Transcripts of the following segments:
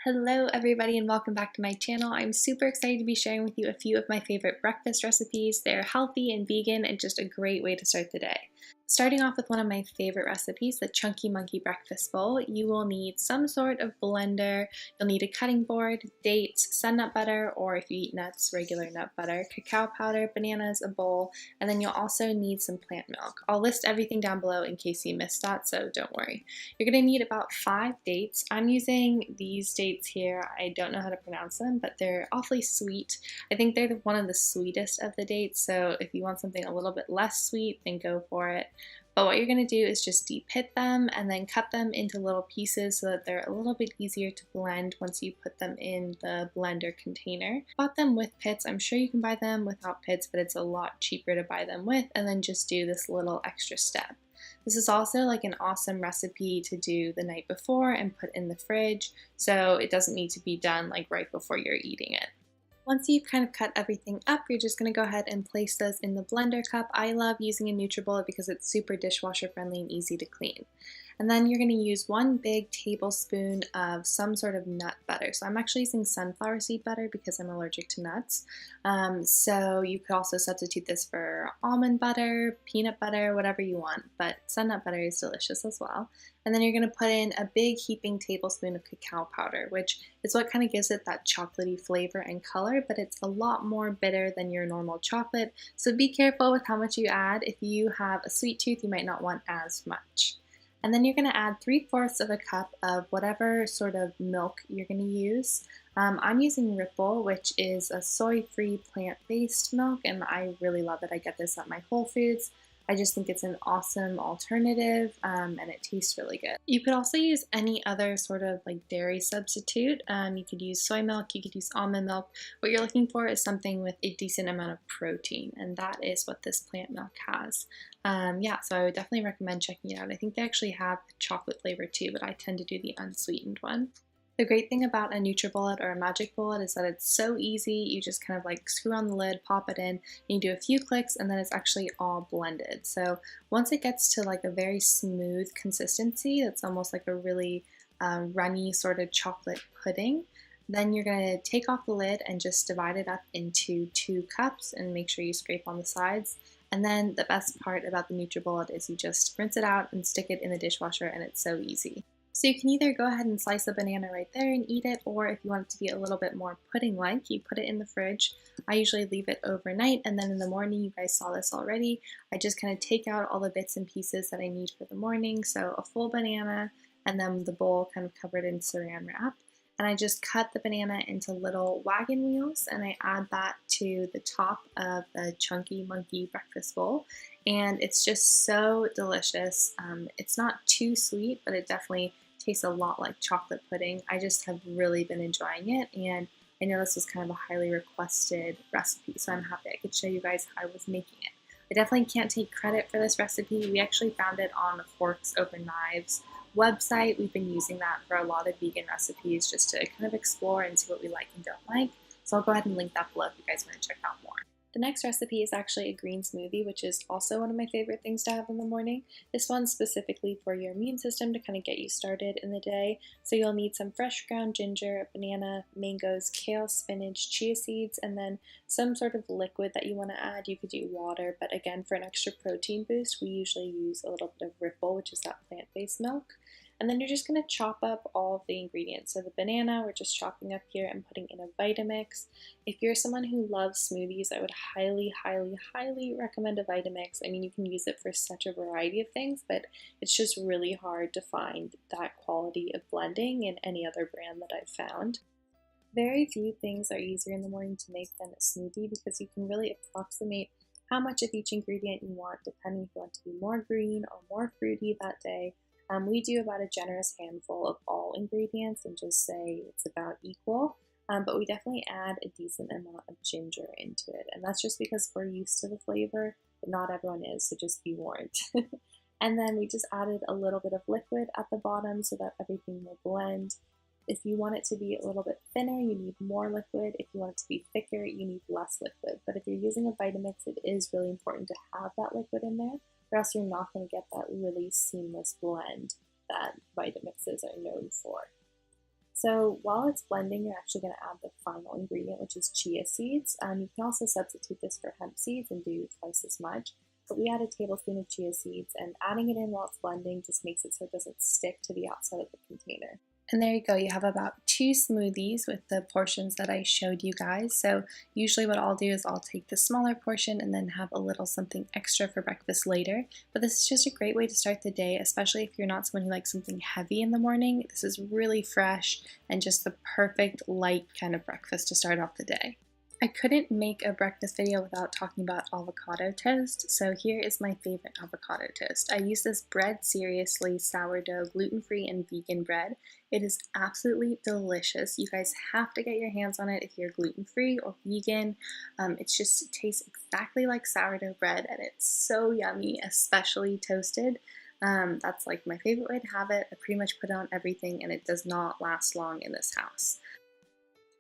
Hello everybody and welcome back to my channel. I'm super excited to be sharing with you a few of my favorite breakfast recipes. They're healthy and vegan and just a great way to start the day. Starting off with one of my favorite recipes, the Chunky Monkey Breakfast Bowl, you will need some sort of blender, you'll need a cutting board, dates, sun nut butter, or if you eat nuts, regular nut butter, cacao powder, bananas, a bowl, and then you'll also need some plant milk. I'll list everything down below in case you missed that, so don't worry. You're going to need about 5 dates. I'm using these dates here. I don't know how to pronounce them, but they're awfully sweet. I think they're one of the sweetest of the dates, so if you want something a little bit less sweet, then go for it. But what you're going to do is just de-pit them and then cut them into little pieces so that they're a little bit easier to blend once you put them in the blender container. Bought them with pits. I'm sure you can buy them without pits, but it's a lot cheaper to buy them with, and then just do this little extra step. This is also like an awesome recipe to do the night before and put in the fridge, so it doesn't need to be done like right before you're eating it. Once you've kind of cut everything up, you're just going to go ahead and place those in the blender cup. I love using a NutriBullet because it's super dishwasher friendly and easy to clean. And then you're going to use 1 big tablespoon of some sort of nut butter. So I'm actually using sunflower seed butter because I'm allergic to nuts. So you could also substitute this for almond butter, peanut butter, whatever you want, but sun nut butter is delicious as well. And then you're going to put in a big heaping tablespoon of cacao powder, which is what kind of gives it that chocolatey flavor and color, but it's a lot more bitter than your normal chocolate. So be careful with how much you add. If you have a sweet tooth, you might not want as much. And then you're going to add 3/4 of a cup of whatever sort of milk you're going to use. I'm using Ripple, which is a soy-free plant-based milk, and I really love it. I get this at my Whole Foods. I just think it's an awesome alternative, and it tastes really good. You could also use any other sort of like dairy substitute. You could use soy milk, you could use almond milk. What you're looking for is something with a decent amount of protein, and that is what this plant milk has. Yeah, so I would definitely recommend checking it out. I think they actually have chocolate flavor too, but I tend to do the unsweetened one. The great thing about a NutriBullet or a Magic Bullet is that it's so easy. You just kind of like screw on the lid, pop it in, and you do a few clicks, and then it's actually all blended. So once it gets to like a very smooth consistency, that's almost like a really runny sort of chocolate pudding, then you're going to take off the lid and just divide it up into 2 cups and make sure you scrape on the sides. And then the best part about the NutriBullet is you just rinse it out and stick it in the dishwasher, and it's so easy. So you can either go ahead and slice a banana right there and eat it, or if you want it to be a little bit more pudding-like, you put it in the fridge. I usually leave it overnight, and then in the morning, you guys saw this already, I just kind of take out all the bits and pieces that I need for the morning. So a full banana, and then the bowl kind of covered in saran wrap. And I just cut the banana into little wagon wheels, and I add that to the top of the Chunky Monkey Breakfast Bowl. And it's just so delicious. It's not too sweet, but it definitely tastes a lot like chocolate pudding. I just have really been enjoying it, and I know this was kind of a highly requested recipe, so I'm happy I could show you guys how I was making it. I definitely can't take credit for this recipe. We actually found it on the Forks Over Knives website. We've been using that for a lot of vegan recipes just to kind of explore and see what we like and don't like. So I'll go ahead and link that below if you guys want to check out more. The next recipe is actually a green smoothie, which is also one of my favorite things to have in the morning. This one's specifically for your immune system to kind of get you started in the day. So you'll need some fresh ground ginger, a banana, mangoes, kale, spinach, chia seeds, and then some sort of liquid that you want to add. You could do water, but again, for an extra protein boost, we usually use a little bit of Ripple, which is that plant-based milk. And then you're just going to chop up all of the ingredients. So the banana, we're just chopping up here and putting in a Vitamix. If you're someone who loves smoothies, I would highly, highly, highly recommend a Vitamix. I mean, you can use it for such a variety of things, but it's just really hard to find that quality of blending in any other brand that I've found. Very few things are easier in the morning to make than a smoothie because you can really approximate how much of each ingredient you want, depending if you want to be more green or more fruity that day. We do about a generous handful of all ingredients and just say it's about equal, but we definitely add a decent amount of ginger into it, and that's just because we're used to the flavor, but not everyone is, so just be warned. And then we just added a little bit of liquid at the bottom so that everything will blend. If you want it to be a little bit thinner, you need more liquid. If you want it to be thicker, you need less liquid. But if you're using a Vitamix, it is really important to have that liquid in there, or else you're not going to get that really seamless blend that Vitamixes are known for. So while it's blending, you're actually going to add the final ingredient, which is chia seeds. You can also substitute this for hemp seeds and do twice as much. But we add a tablespoon of chia seeds, and adding it in while it's blending just makes it so it doesn't stick to the outside of the container. And there you go, you have about 2 smoothies with the portions that I showed you guys. So usually what I'll do is I'll take the smaller portion and then have a little something extra for breakfast later. But this is just a great way to start the day, especially if you're not someone who likes something heavy in the morning. This is really fresh and just the perfect light kind of breakfast to start off the day. I couldn't make a breakfast video without talking about avocado toast, so here is my favorite avocado toast. I use this Bread Seriously sourdough, gluten-free, and vegan bread. It is absolutely delicious. You guys have to get your hands on it if you're gluten-free or vegan. It tastes exactly like sourdough bread, and it's so yummy, especially toasted. That's like my favorite way to have it. I pretty much put it on everything, and it does not last long in this house.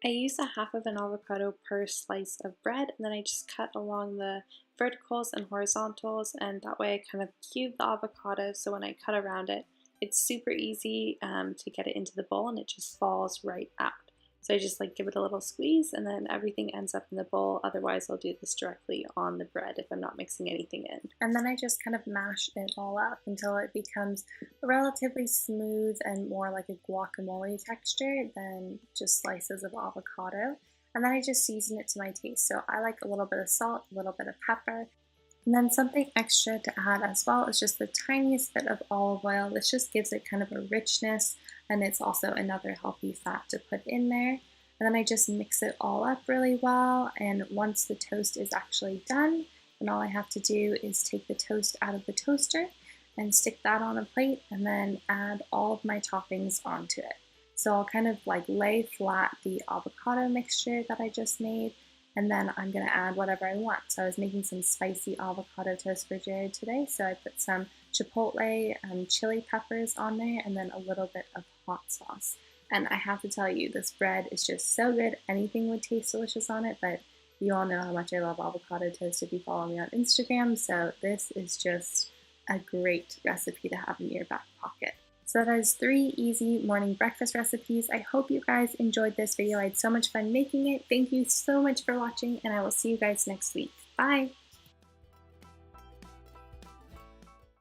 I use a half of an avocado per slice of bread, and then I just cut along the verticals and horizontals, and that way I kind of cube the avocado, so when I cut around it, it's super easy to get it into the bowl, and it just falls right out. So I just like give it a little squeeze, and then everything ends up in the bowl. Otherwise, I'll do this directly on the bread if I'm not mixing anything in. And then I just kind of mash it all up until it becomes relatively smooth and more like a guacamole texture than just slices of avocado. And then I just season it to my taste. So I like a little bit of salt, a little bit of pepper. And then something extra to add as well is just the tiniest bit of olive oil. This just gives it kind of a richness, and it's also another healthy fat to put in there. And then I just mix it all up really well, and once the toast is actually done, then all I have to do is take the toast out of the toaster and stick that on a plate, and then add all of my toppings onto it. So I'll kind of like lay flat the avocado mixture that I just made, and then I'm going to add whatever I want. So I was making some spicy avocado toast for Jared today, so I put some chipotle chili peppers on there, and then a little bit of hot sauce. And I have to tell you, this bread is just so good. Anything would taste delicious on it, but you all know how much I love avocado toast if you follow me on Instagram, so this is just a great recipe to have in your back pocket. So that is 3 easy morning breakfast recipes. I hope you guys enjoyed this video. I had so much fun making it. Thank you so much for watching, and I will see you guys next week. Bye!